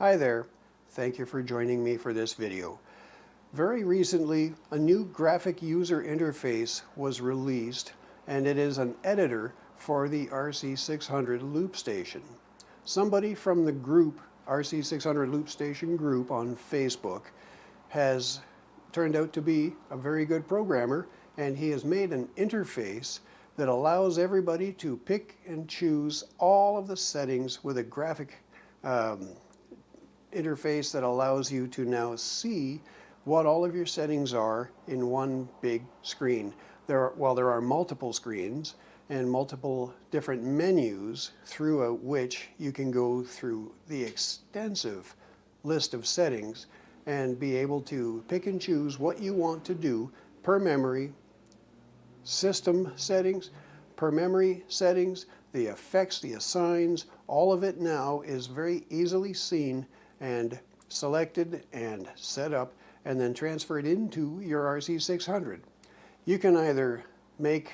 Hi there, thank you for joining me for this video. Very recently, a new graphic user interface was released, and it is an editor for the RC600 Loopstation. Somebody from the group, RC600 Loopstation group on Facebook, has turned out to be a very good programmer, and he has made an interface that allows everybody to pick and choose all of the settings with a graphic interface that allows you to now see what all of your settings are in one big screen. There are multiple screens and multiple different menus throughout which you can go through the extensive list of settings and be able to pick and choose what you want to do per memory, system settings, per memory settings, the effects, the assigns, all of it now is very easily seen and selected and set up and then transferred into your RC600. You can either make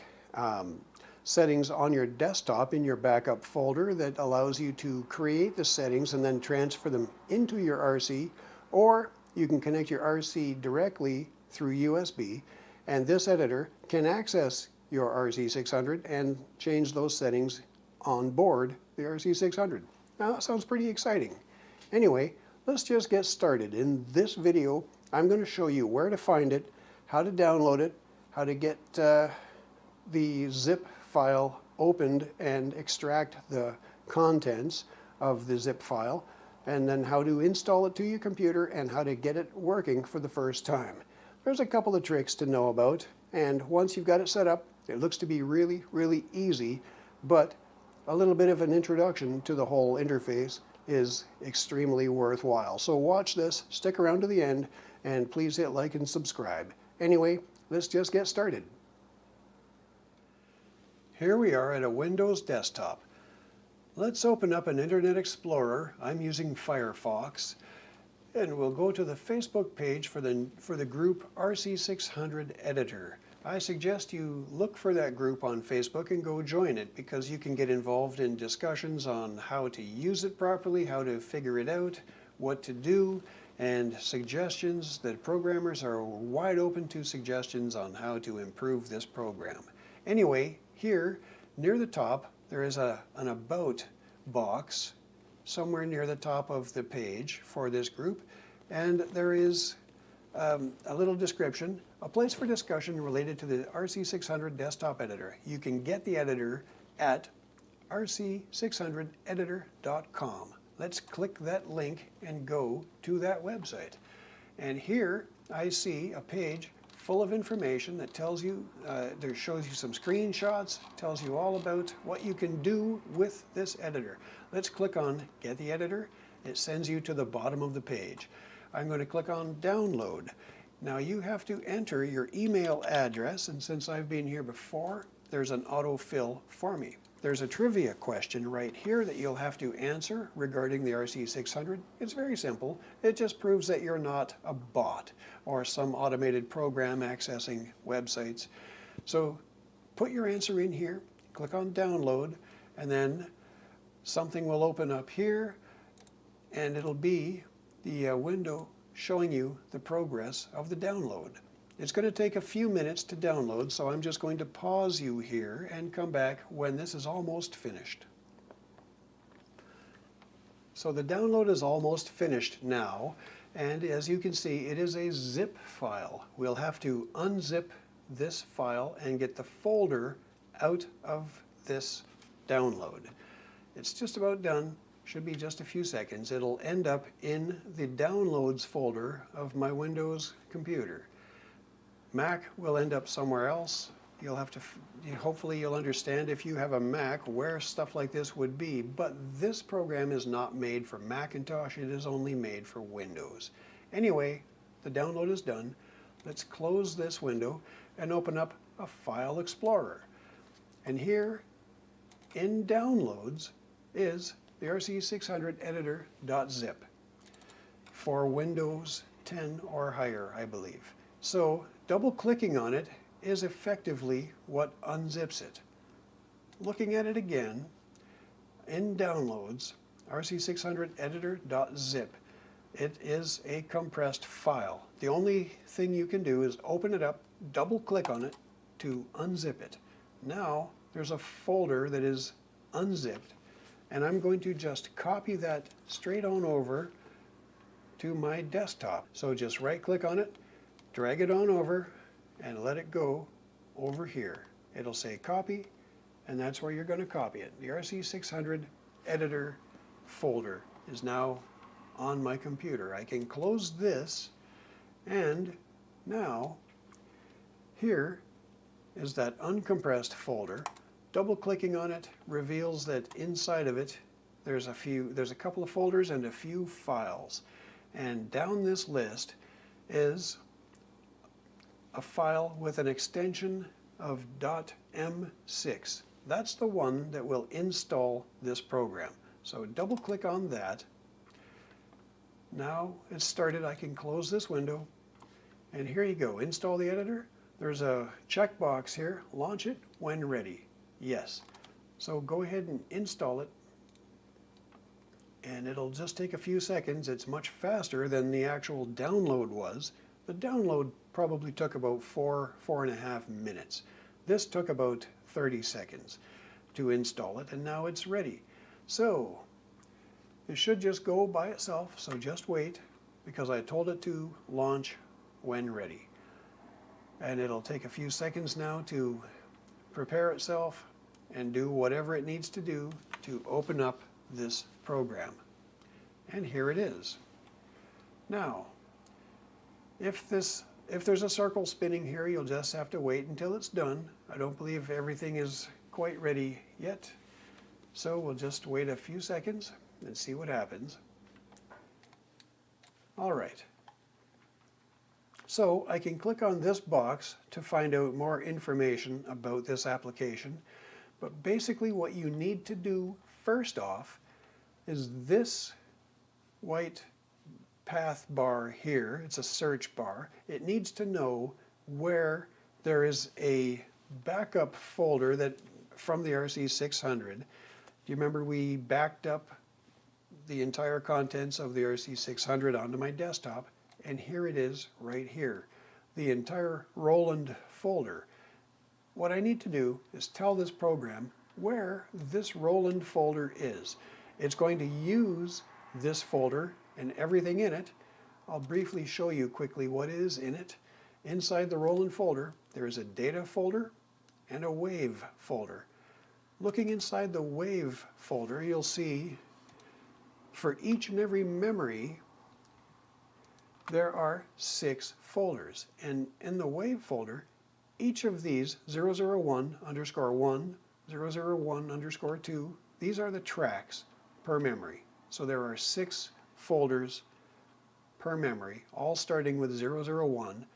settings on your desktop in your backup folder that allows you to create the settings and then transfer them into your RC, or you can connect your RC directly through USB, and this editor can access your RC600 and change those settings on board the RC600. Now that sounds pretty exciting. Anyway, let's just get started. In this video, I'm going to show you where to find it, how to download it, how to get the zip file opened and extract the contents of the zip file, and then how to install it to your computer and how to get it working for the first time. There's a couple of tricks to know about, and once you've got it set up, it looks to be really, really easy, but a little bit of an introduction to the whole interface is extremely worthwhile. So watch this, stick around to the end, and please hit like and subscribe. Anyway, let's just get started. Here we are at a Windows desktop. Let's open up an Internet Explorer. I'm using Firefox, and we'll go to the Facebook page for the group RC600 Editor. I suggest you look for that group on Facebook and go join it, because you can get involved in discussions on how to use it properly, how to figure it out, what to do, and suggestions that programmers are wide open to suggestions on how to improve this program. Anyway, here near the top there is an About box somewhere near the top of the page for this group, and there is a little description, a place for discussion related to the RC600 desktop editor. You can get the editor at rc600editor.com. Let's click that link and go to that website. And here I see a page full of information that tells you, shows you some screenshots, tells you all about what you can do with this editor. Let's click on Get the Editor. It sends you to the bottom of the page. I'm going to click on Download. Now you have to enter your email address, and since I've been here before, there's an autofill for me. There's a trivia question right here that you'll have to answer regarding the RC600. It's very simple. It just proves that you're not a bot or some automated program accessing websites. So put your answer in here, click on Download, and then something will open up here, and it'll be the window showing you the progress of the download. It's going to take a few minutes to download, so I'm just going to pause you here and come back when this is almost finished. So the download is almost finished now, and as you can see, it is a zip file. We'll have to unzip this file and get the folder out of this download. It's just about done. Should be just a few seconds. It'll end up in the Downloads folder of my Windows computer. Mac will end up somewhere else. You'll have to, hopefully you'll understand if you have a Mac where stuff like this would be, but this program is not made for Macintosh, it is only made for Windows. Anyway, the download is done. Let's close this window and open up a File Explorer. And here in Downloads is the RC600 Editor.zip for Windows 10 or higher, I believe. So double-clicking on it is effectively what unzips it. Looking at it again, in Downloads, RC600 Editor.zip. It is a compressed file. The only thing you can do is open it up, double click on it to unzip it. Now there's a folder that is unzipped, and I'm going to just copy that straight on over to my desktop. So just right click on it, drag it on over, and let it go over here. It'll say copy, and that's where you're going to copy it. The RC600 Editor folder is now on my computer. I can close this, and now here is that uncompressed folder. Double clicking on it reveals that inside of it there's a couple of folders and a few files. And down this list is a file with an extension of .m6. That's the one that will install this program. So double click on that. Now it's started. I can close this window, and here you go. Install the editor. There's a checkbox here. Launch it when ready. Yes. So go ahead and install it, and it'll just take a few seconds. It's much faster than the actual download was. The download probably took about 4.5 minutes. This took about 30 seconds to install it, and now it's ready. So it should just go by itself, so just wait, because I told it to launch when ready. And it'll take a few seconds now to prepare itself and do whatever it needs to do to open up this program. And here it is. Now, if there's a circle spinning here, you'll just have to wait until it's done. I don't believe everything is quite ready yet, so we'll just wait a few seconds and see what happens. All right. So I can click on this box to find out more information about this application. But basically what you need to do first off is this white path bar here. It's a search bar. It needs to know where there is a backup folder that from the RC600. Do you remember we backed up the entire contents of the RC600 onto my desktop? And here it is right here, the entire Roland folder. What I need to do is tell this program where this Roland folder is. It's going to use this folder and everything in it. I'll briefly show you quickly what is in it. Inside the Roland folder, there is a data folder and a wave folder. Looking inside the wave folder, you'll see for each and every memory, there are 6 folders. And in the wave folder, each of these 001_1, 001_2, these are the tracks per memory. So there are 6 folders per memory, all starting with 001,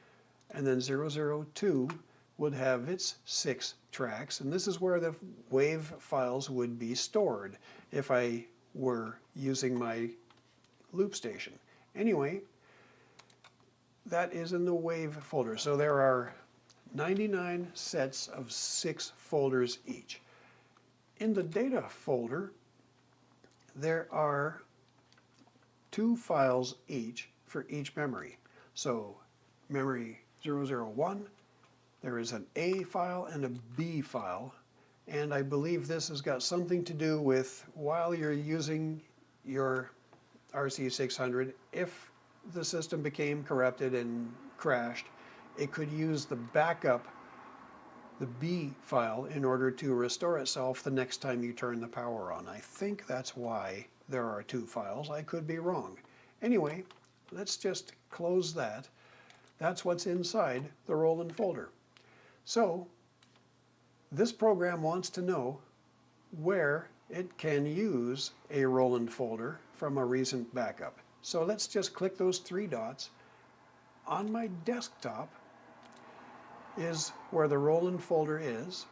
and then 002 would have its 6 tracks, and this is where the wave files would be stored if I were using my Loopstation. Anyway, that is in the wave folder. So there are 99 sets of 6 folders each. In the data folder, there are 2 files each for each memory. So memory 001, there is an A file and a B file, and I believe this has got something to do with while you're using your RC600, if the system became corrupted and crashed, it could use the backup, the B file, in order to restore itself the next time you turn the power on. I think that's why there are 2 files. I could be wrong. Anyway, let's just close that. That's what's inside the Roland folder. So this program wants to know where it can use a Roland folder from a recent backup. So let's just click those 3 dots. On my desktop is where the Roland folder is.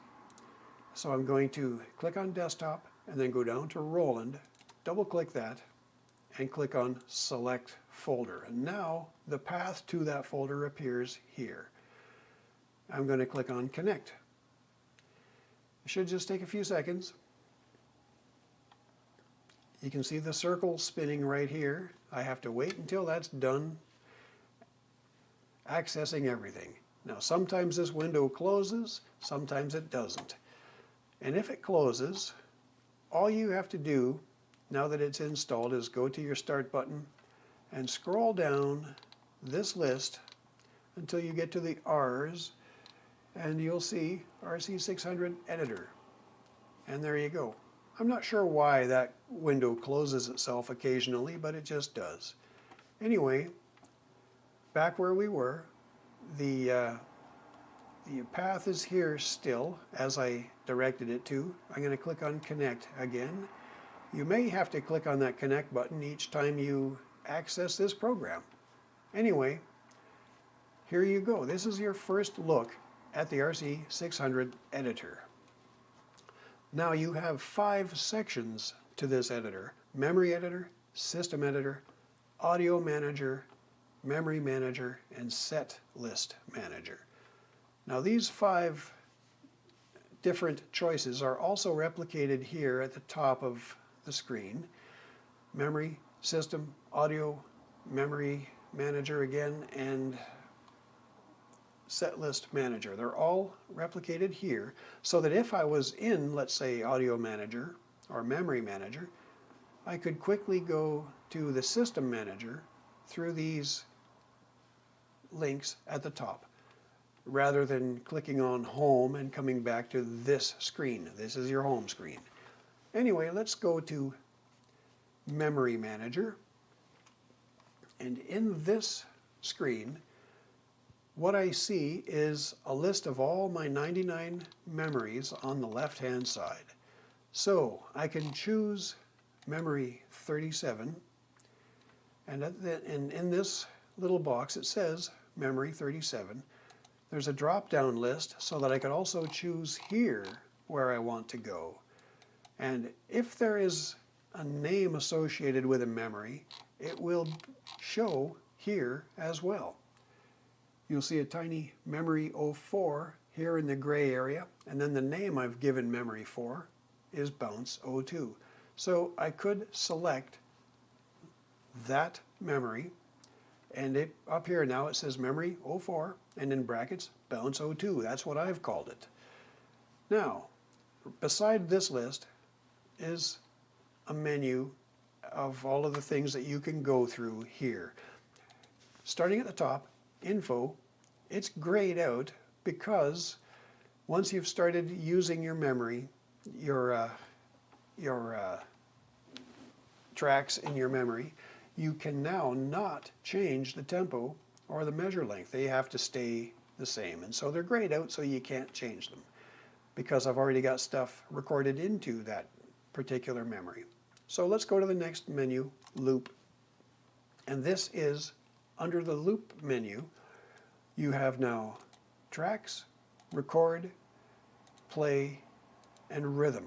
So I'm going to click on desktop and then go down to Roland, double click that, and click on select folder. And now the path to that folder appears here. I'm going to click on connect. It should just take a few seconds. You can see the circle spinning right here. I have to wait until that's done accessing everything. Now sometimes this window closes, sometimes it doesn't. And if it closes, all you have to do now that it's installed is go to your Start button and scroll down this list until you get to the R's, and you'll see RC600 Editor. And there you go. I'm not sure why that window closes itself occasionally, but it just does. Anyway, back where we were, the path is here still as I directed it to. I'm going to click on Connect again. You may have to click on that Connect button each time you access this program. Anyway, here you go. This is your first look at the RC600 Editor. Now you have 5 sections to this editor: Memory Editor, System Editor, Audio Manager, Memory Manager, and Set List Manager. Now these 5 different choices are also replicated here at the top of the screen. Memory, System, Audio, Memory Manager again, and Set List Manager. They're all replicated here so that if I was in, let's say, Audio Manager or Memory Manager, I could quickly go to the System Manager through these links at the top, rather than clicking on Home and coming back to this screen. This is your home screen. Anyway, let's go to Memory Manager. And in this screen, what I see is a list of all my 99 memories on the left-hand side. So I can choose memory 37, and in this little box it says memory 37. There's a drop-down list so that I could also choose here where I want to go. And if there is a name associated with a memory, it will show here as well. You'll see a tiny memory 04 here in the gray area, and then the name I've given memory for is bounce 02. So I could select that memory, and up here now it says memory 04, and in brackets bounce 02. That's what I've called it. Now, beside this list is a menu of all of the things that you can go through here. Starting at the top, Info, it's grayed out because once you've started using your memory, your tracks in your memory, you can now not change the tempo or the measure length. They have to stay the same. And so they're grayed out so you can't change them because I've already got stuff recorded into that particular memory. So let's go to the next menu, Loop. And this is under the Loop menu. You have now Tracks, Record, Play, and Rhythm.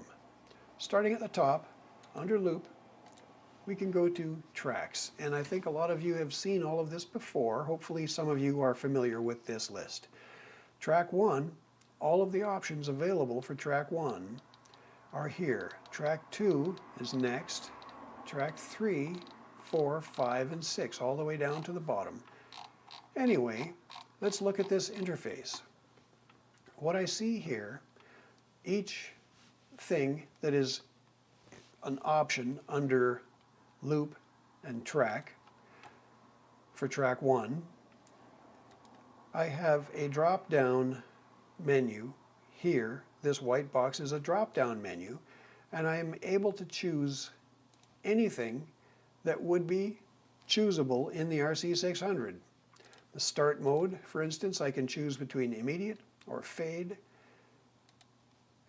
Starting at the top, under Loop, we can go to Tracks. And I think a lot of you have seen all of this before. Hopefully some of you are familiar with this list. Track 1, all of the options available for Track 1 are here. Track 2 is next. Track 3, 4, 5, and 6, all the way down to the bottom. Anyway, let's look at this interface. What I see here, each thing that is an option under Loop and Track, for Track 1, I have a drop-down menu here. This white box is a drop-down menu, and I am able to choose anything that would be choosable in the RC600. The start mode, for instance, I can choose between immediate or fade,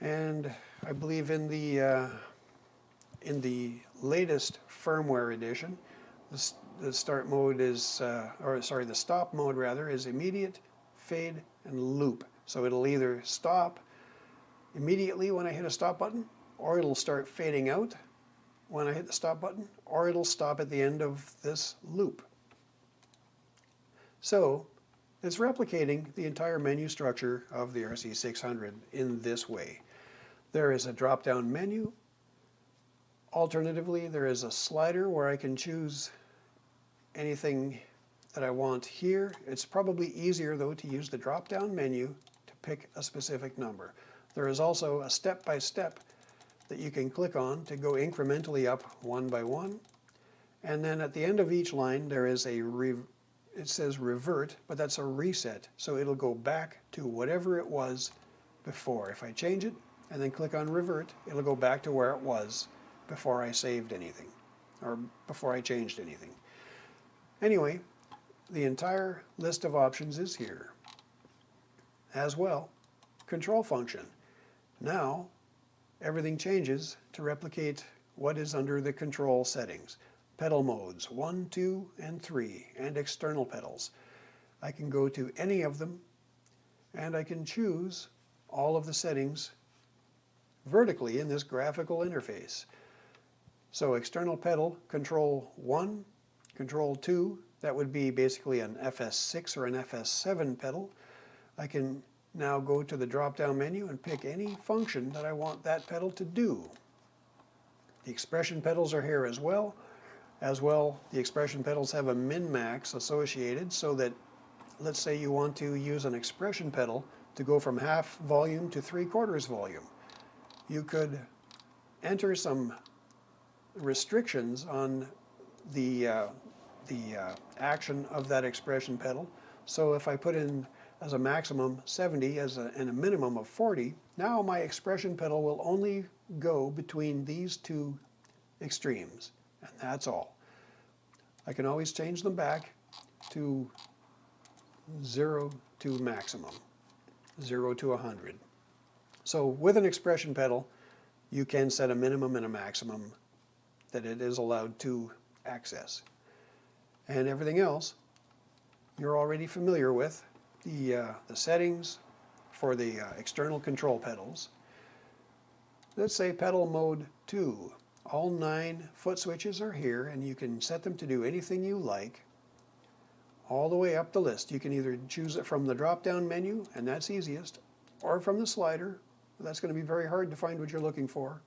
and I believe in the latest firmware edition, the start mode is, the stop mode rather, is immediate, fade, and loop. So it'll either stop immediately when I hit a stop button, or it'll start fading out when I hit the stop button, or it'll stop at the end of this loop. So it's replicating the entire menu structure of the RC600 in this way. There is a drop-down menu. Alternatively, there is a slider where I can choose anything that I want here. It's probably easier though to use the drop-down menu to pick a specific number. There is also a step-by-step that you can click on to go incrementally up one by one. And then at the end of each line there is it says revert, but that's a reset. So it'll go back to whatever it was before. If I change it and then click on revert, it'll go back to where it was before I saved anything or before I changed anything. Anyway, the entire list of options is here. As well, control function. Now, everything changes to replicate what is under the control settings. Pedal modes 1, 2, and 3, and external pedals. I can go to any of them, and I can choose all of the settings vertically in this graphical interface. So external pedal, control 1, control 2, that would be basically an FS6 or an FS7 pedal. I can now go to the drop-down menu and pick any function that I want that pedal to do. The expression pedals are here as well. The expression pedals have a min-max associated so that, let's say you want to use an expression pedal to go from half volume to 3/4 volume. You could enter some restrictions on the action of that expression pedal. So if I put in as a maximum 70 and a minimum of 40, now my expression pedal will only go between these two extremes, and that's all. I can always change them back to 0 to maximum, 0 to 100. So with an expression pedal, you can set a minimum and a maximum that it is allowed to access. And everything else you're already familiar with. The settings for the external control pedals. Let's say pedal mode 2. All 9 foot switches are here, and you can set them to do anything you like all the way up the list. You can either choose it from the drop-down menu, and that's easiest, or from the slider. That's going to be very hard to find what you're looking for.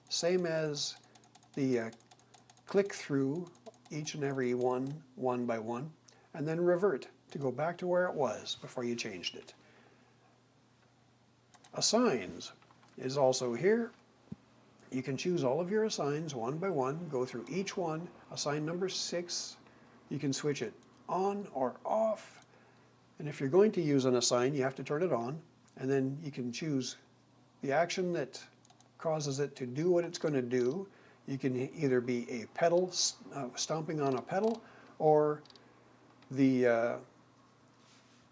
Same as the click through each and every one by one, and then revert to go back to where it was before you changed it. Assigns is also here. You can choose all of your assigns one by one, go through each one. Assign number 6, you can switch it on or off. And if you're going to use an assign, you have to turn it on, and then you can choose the action that causes it to do what it's going to do. You can either be a pedal, stomping on a pedal, or the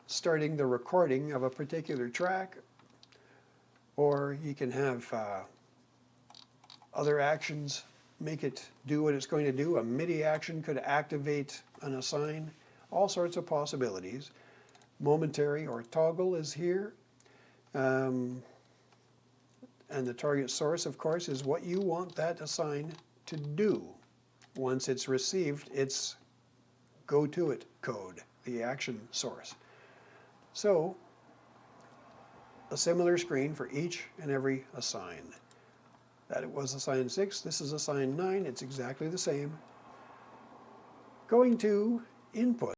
starting the recording of a particular track, or you can have other actions make it do what it's going to do. A MIDI action could activate an assign. All sorts of possibilities. Momentary or toggle is here. And the target source, of course, is what you want that assign to do. Once it's received, it's go to it code, the action source. So, a similar screen for each and every assign. That it was assign 6, this is assign 9, it's exactly the same. Going to input.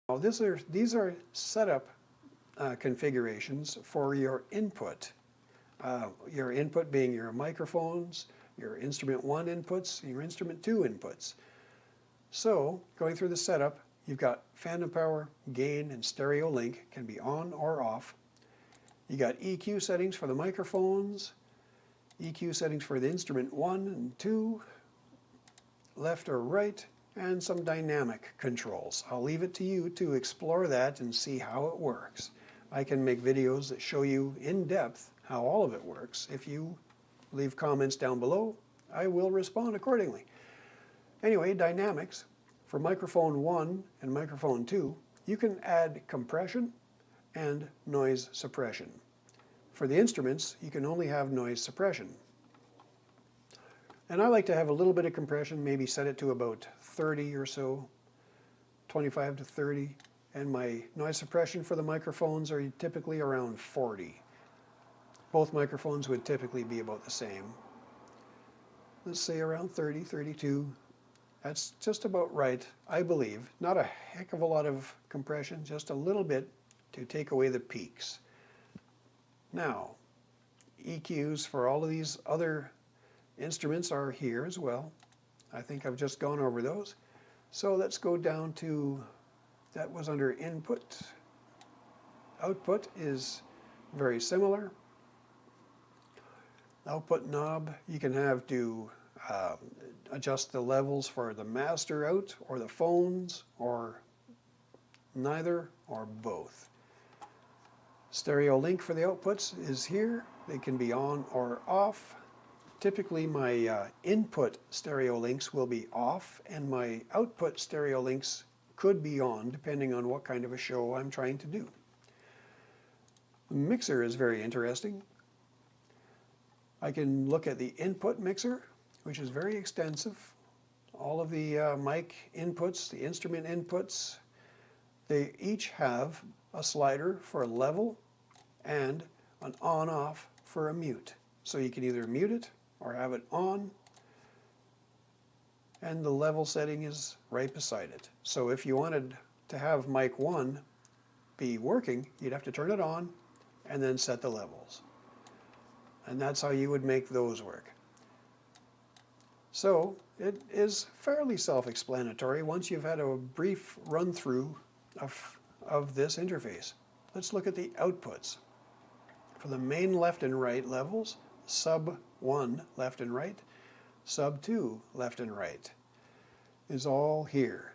Now these are setup configurations for your input. Your input being your microphones, your instrument 1 inputs, your instrument 2 inputs. So, going through the setup, you've got phantom power, gain, and stereo link can be on or off. You got EQ settings for the microphones, EQ settings for the instrument 1 and 2, left or right, and some dynamic controls. I'll leave it to you to explore that and see how it works. I can make videos that show you in depth how all of it works. If you leave comments down below, I will respond accordingly. Anyway, dynamics. For microphone 1 and microphone 2, you can add compression and noise suppression. For the instruments, you can only have noise suppression. And I like to have a little bit of compression, maybe set it to about 30 or so, 25 to 30. And my noise suppression for the microphones are typically around 40. Both microphones would typically be about the same. let's say around 30, 32. That's just about right, I believe. Not a heck of a lot of compression, just a little bit to take away the peaks. Now, EQs for all of these other instruments are here as well. I think I've just gone over those. So let's go down to, that was under input. Output is very similar. Output knob, you can have to adjust the levels for the master out or the phones or neither or both. Stereo link for the outputs is here. They can be on or off. Typically my input stereo links will be off and my output stereo links could be on depending on what kind of a show I'm trying to do. The mixer is very interesting. I can look at the input mixer, which is very extensive. All of the mic inputs, the instrument inputs, they each have a slider for a level and an on-off for a mute. So you can either mute it or have it on, and the level setting is right beside it. So if you wanted to have mic 1 be working, you'd have to turn it on and then set the levels. And that's how you would make those work. So it is fairly self-explanatory once you've had a brief run-through of this interface. Let's look at the outputs. For the main left and right levels, sub 1 left and right, sub 2 left and right is all here.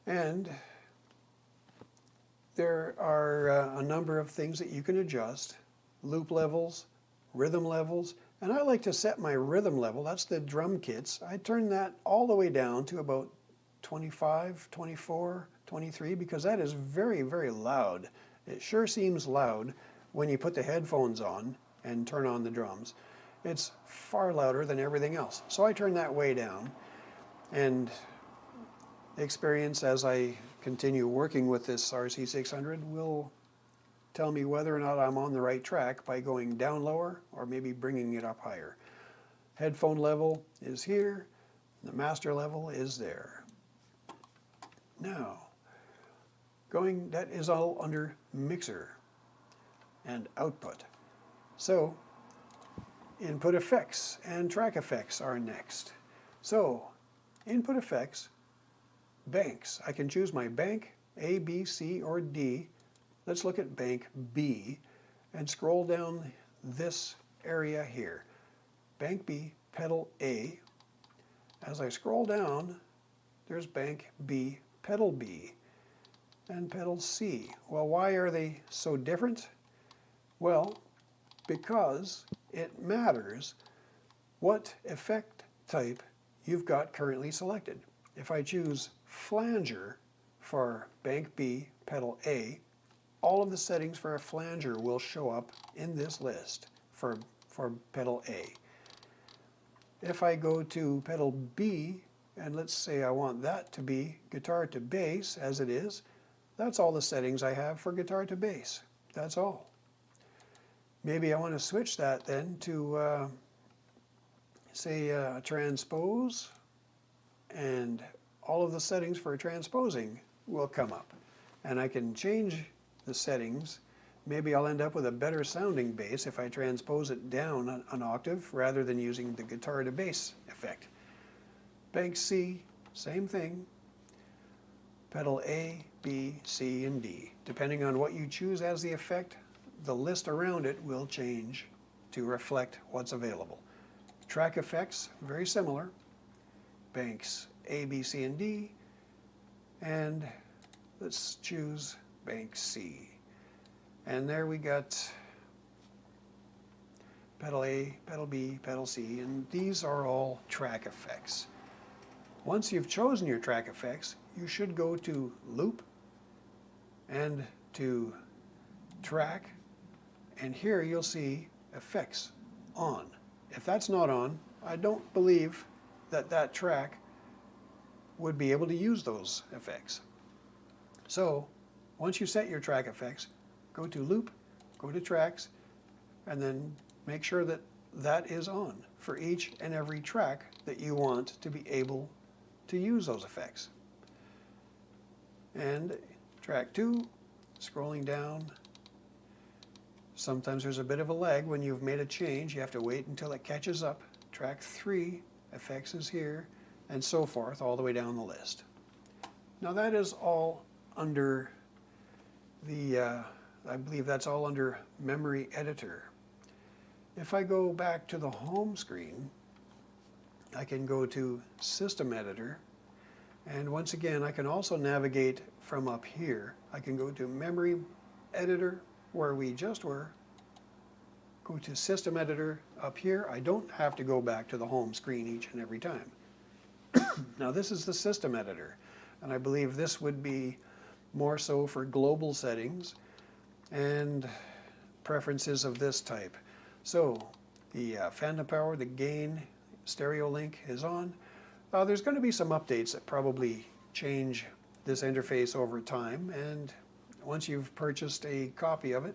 And there are a number of things that you can adjust. Loop levels, rhythm levels, and I like to set my rhythm level, that's the drum kits. I turn that all the way down to about 25, 24, 23 because that is very, very loud. It sure seems loud when you put the headphones on and turn on the drums. It's far louder than everything else. So I turn that way down, and experience as I continue working with this RC600 will tell me whether or not I'm on the right track by going down lower or maybe bringing it up higher. Headphone level is here, the master level is there. Now, that is all under mixer and output. So, input effects and track effects are next. So, input effects, banks. I can choose my bank, A, B, C, or D. Let's look at bank B and scroll down this area here. Bank B, pedal A. As I scroll down, there's bank B, pedal B, and pedal C. Well, why are they so different? Well, because it matters what effect type you've got currently selected. If I choose flanger for bank B, pedal A, all of the settings for a flanger will show up in this list for pedal A. If I go to pedal B, and let's say I want that to be guitar to bass as it is, that's all the settings I have for guitar to bass. That's all. Maybe I want to switch that then to, say, transpose, and all of the settings for transposing will come up. And I can change the settings. Maybe I'll end up with a better sounding bass if I transpose it down an octave rather than using the guitar to bass effect. Bank C, same thing. Pedal A, B, C, and D. Depending on what you choose as the effect, the list around it will change to reflect what's available. Track effects, very similar. Banks A, B, C, and D. And let's choose bank C. And there we got pedal A, pedal B, pedal C, and these are all track effects. Once you've chosen your track effects, you should go to Loop and to Track, and here you'll see Effects on. If that's not on, I don't believe that that track would be able to use those effects. So, once you set your track effects, go to Loop, go to Tracks, and then make sure that that is on for each and every track that you want to be able to use those effects. And track 2, scrolling down. Sometimes there's a bit of a lag when you've made a change. You have to wait until it catches up. Track 3, effects is here, and so forth, all the way down the list. Now that is all under the, I believe that's all under Memory Editor. If I go back to the home screen, I can go to System Editor, and once again I can also navigate from up here. I can go to Memory Editor, where we just were, go to System Editor up here. I don't have to go back to the home screen each and every time. Now this is the System Editor, and I believe this would be more so for global settings and preferences of this type. So the phantom power, the gain, stereo link is on. There's going to be some updates that probably change this interface over time, and once you've purchased a copy of it,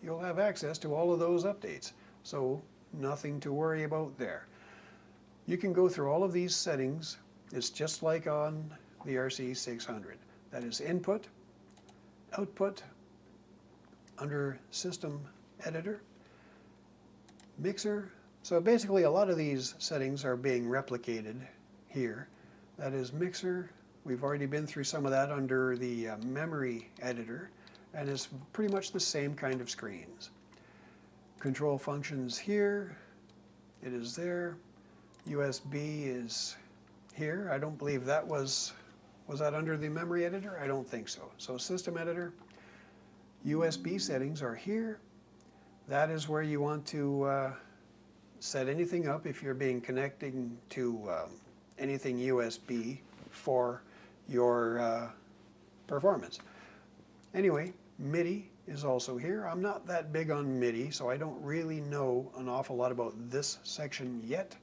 you'll have access to all of those updates. So nothing to worry about there. You can go through all of these settings. It's just like on the RC600. That is input, output, under System Editor, mixer. So basically a lot of these settings are being replicated here. That is mixer. We've already been through some of that under the Memory Editor, and it's pretty much the same kind of screens. Control functions here. It is there. USB is here. I don't believe that was that under the Memory Editor? I don't think so. So System Editor. USB settings are here. That is where you want to set anything up if you're being connecting to anything USB for your performance. Anyway, MIDI is also here. I'm not that big on MIDI, so I don't really know an awful lot about this section yet.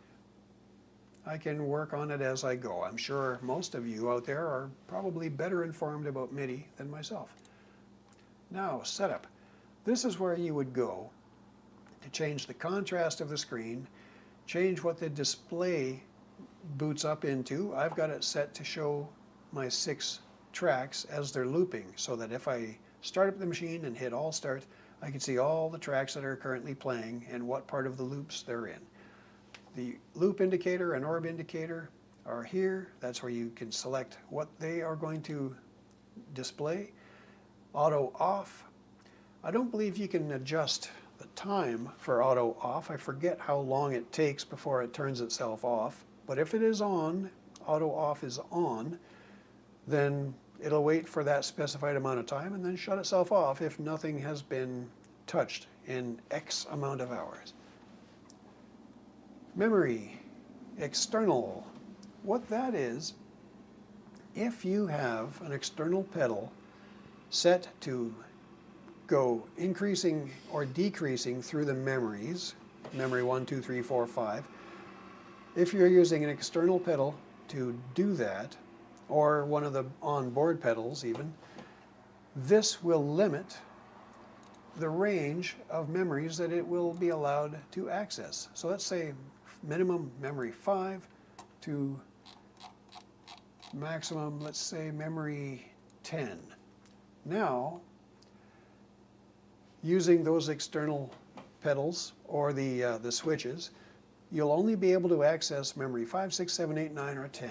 I can work on it as I go. I'm sure most of you out there are probably better informed about MIDI than myself. Now, setup. This is where you would go to change the contrast of the screen, change what the display boots up into. I've got it set to show my 6 tracks as they're looping, so that if I start up the machine and hit all start, I can see all the tracks that are currently playing and what part of the loops they're in. The loop indicator and orb indicator are here. That's where you can select what they are going to display. Auto off. I don't believe you can adjust the time for auto off. I forget how long it takes before it turns itself off. But if it is on, auto off is on, then it'll wait for that specified amount of time and then shut itself off if nothing has been touched in X amount of hours. Memory, external. What that is, if you have an external pedal set to go increasing or decreasing through the memories, memory 1, 2, 3, 4, 5, if you're using an external pedal to do that, or one of the onboard pedals even, this will limit the range of memories that it will be allowed to access. So let's say minimum memory 5 to maximum, let's say memory 10. Now, using those external pedals or the switches, you'll only be able to access memory 5, 6, 7, 8, 9, or 10,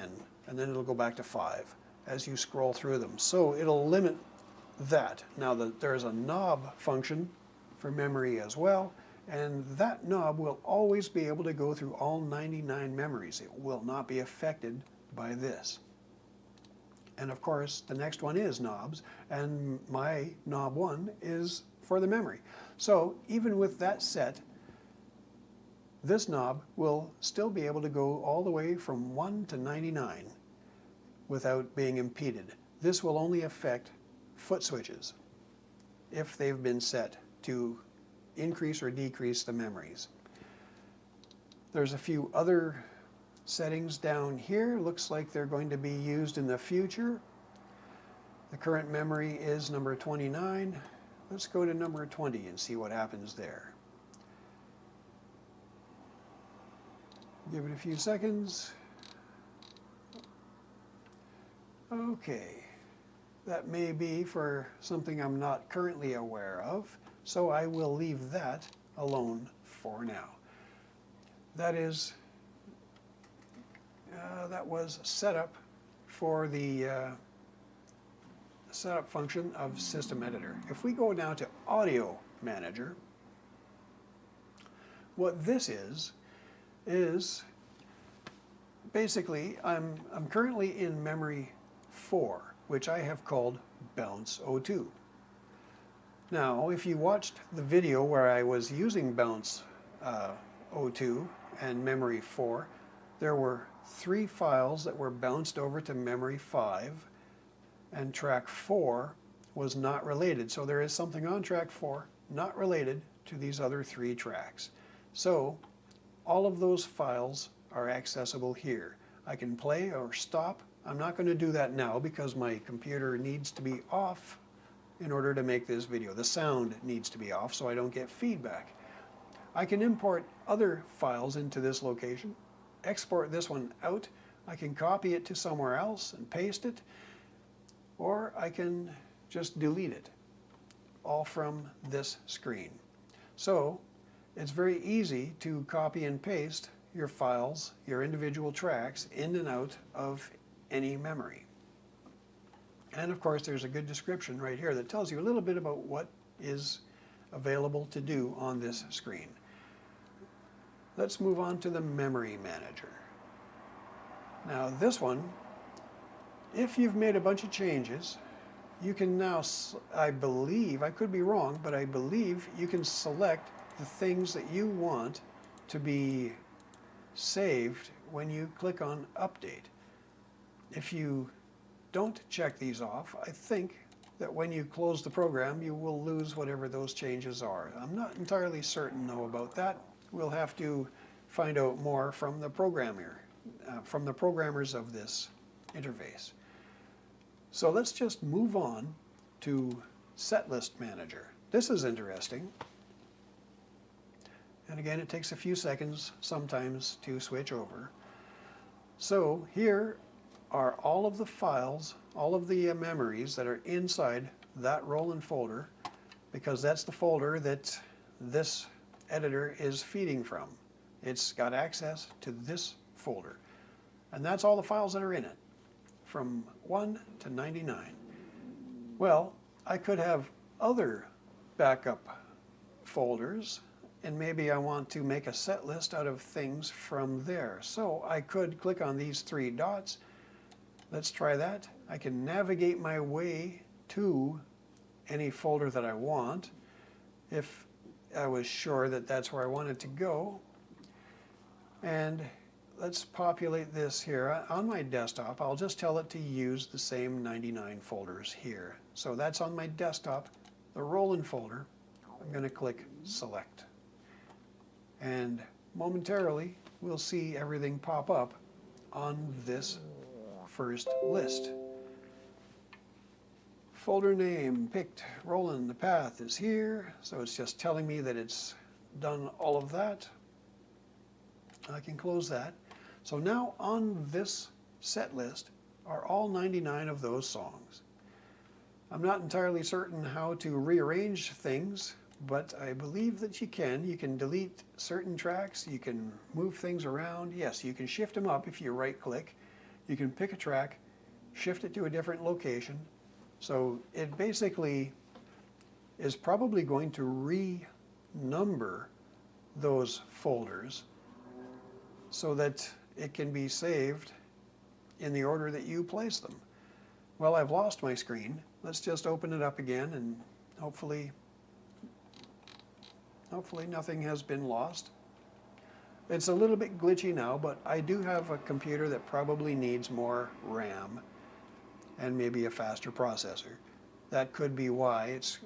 and then it'll go back to 5 as you scroll through them. So it'll limit that. Now there's a knob function for memory as well, and that knob will always be able to go through all 99 memories. It will not be affected by this. And of course, the next one is knobs, and my knob 1 is for the memory. So even with that set, this knob will still be able to go all the way from 1 to 99 without being impeded. This will only affect foot switches if they've been set to increase or decrease the memories. There's a few other settings down here. Looks like they're going to be used in the future. The current memory is number 29. Let's go to number 20 and see what happens there. Give it a few seconds. Okay, that may be for something I'm not currently aware of, so I will leave that alone for now. That was setup for the setup function of System Editor. If we go now to Audio Manager, what this is basically I'm currently in memory 4, which I have called Bounce 02. Now, if you watched the video where I was using Bounce 02 and memory 4, there were 3 files that were bounced over to memory 5, and track 4 was not related. So there is something on track 4 not related to these other 3 tracks. So all of those files are accessible here. I can play or stop. I'm not going to do that now because my computer needs to be off in order to make this video. The sound needs to be off so I don't get feedback. I can import other files into this location, export this one out. I can copy it to somewhere else and paste it, or I can just delete it, all from this screen. So it's very easy to copy and paste your files, your individual tracks, in and out of any memory. And of course there's a good description right here that tells you a little bit about what is available to do on this screen. Let's move on to the Memory Manager. Now this one, if you've made a bunch of changes, you can now, I believe, I could be wrong, but I believe you can select the things that you want to be saved when you click on Update. If you don't check these off, I think that when you close the program, you will lose whatever those changes are. I'm not entirely certain, though, about that. We'll have to find out more from the programmers of this interface. So let's just move on to Setlist Manager. This is interesting. And again, it takes a few seconds sometimes to switch over. So here are all of the files, all of the memories that are inside that roll-in folder, because that's the folder that this editor is feeding from. It's got access to this folder. And that's all the files that are in it, from 1 to 99. Well, I could have other backup folders, and maybe I want to make a set list out of things from there. So I could click on these 3 dots. Let's try that. I can navigate my way to any folder that I want if I was sure that that's where I wanted to go. And let's populate this here. On my desktop, I'll just tell it to use the same 99 folders here. So that's on my desktop, the roll-in folder. I'm going to click Select. And momentarily, we'll see everything pop up on this first list. Folder name picked, roll-in, the path is here. So it's just telling me that it's done all of that. I can close that. So now on this set list are all 99 of those songs. I'm not entirely certain how to rearrange things, but I believe that you can. You can delete certain tracks, you can move things around. Yes, you can shift them up if you right-click. You can pick a track, shift it to a different location. So it basically is probably going to renumber those folders so that it can be saved in the order that you place them. Well, I've lost my screen. Let's just open it up again, and hopefully nothing has been lost. It's a little bit glitchy now, but I do have a computer that probably needs more RAM and maybe a faster processor. That could be why it's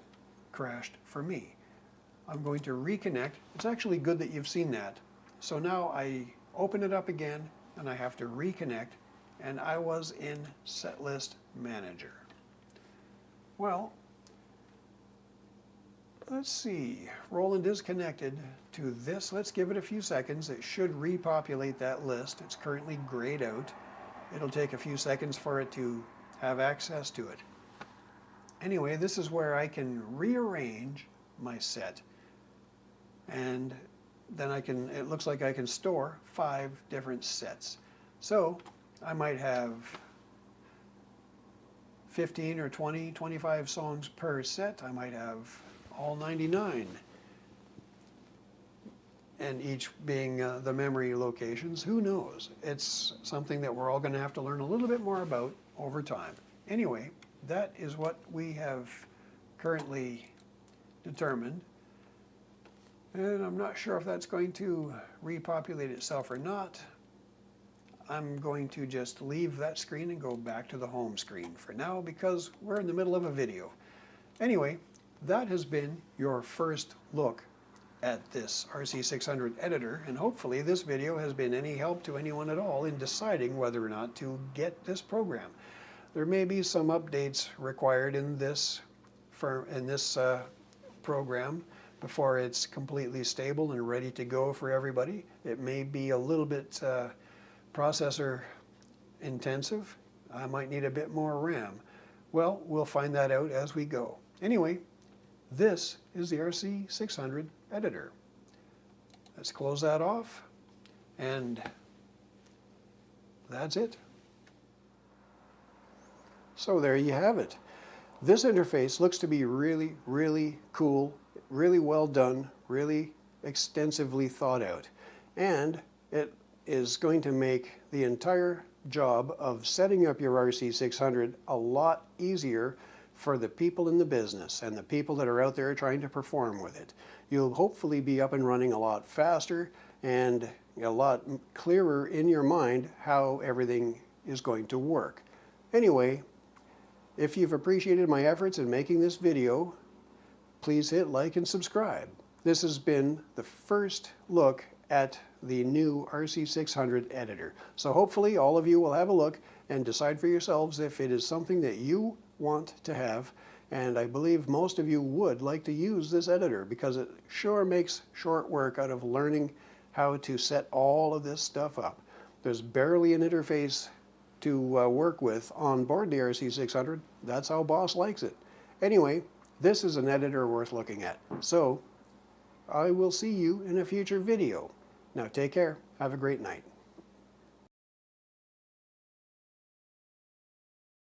crashed for me. I'm going to reconnect. It's actually good that you've seen that. So now I open it up again and I have to reconnect, and I was in Setlist Manager. Well, Let's see, Roland is connected to this. Let's give it a few seconds. It should repopulate that list. It's currently grayed out. It'll take a few seconds for it to have access to it. Anyway, this is where I can rearrange my set. And then it looks like I can store 5 different sets. So I might have 15 or 20, 25 songs per set. I might have all 99, and each being the memory locations. Who knows? It's something that we're all going to have to learn a little bit more about over time. Anyway, that is what we have currently determined, and I'm not sure if that's going to repopulate itself or not. I'm going to just leave that screen and go back to the home screen for now because we're in the middle of a video. Anyway, that has been your first look at this RC600 editor, and hopefully this video has been any help to anyone at all in deciding whether or not to get this program. There may be some updates required in this program before it's completely stable and ready to go for everybody. It may be a little bit processor intensive. I might need a bit more RAM. Well, we'll find that out as we go. Anyway, this is the RC600 editor. Let's close that off, and that's it. So there you have it. This interface looks to be really, really cool, really well done, really extensively thought out. And it is going to make the entire job of setting up your RC600 a lot easier for the people in the business and the people that are out there trying to perform with it. You'll hopefully be up and running a lot faster and a lot clearer in your mind how everything is going to work. Anyway, if you've appreciated my efforts in making this video, please hit like and subscribe. This has been the first look at the new RC600 editor. So hopefully all of you will have a look and decide for yourselves if it is something that you want to have. And I believe most of you would like to use this editor because it sure makes short work out of learning how to set all of this stuff up. There's barely an interface to work with on board the RC600. That's how Boss likes it. Anyway, this is an editor worth looking at. So I will see you in a future video. Now take care. Have a great night.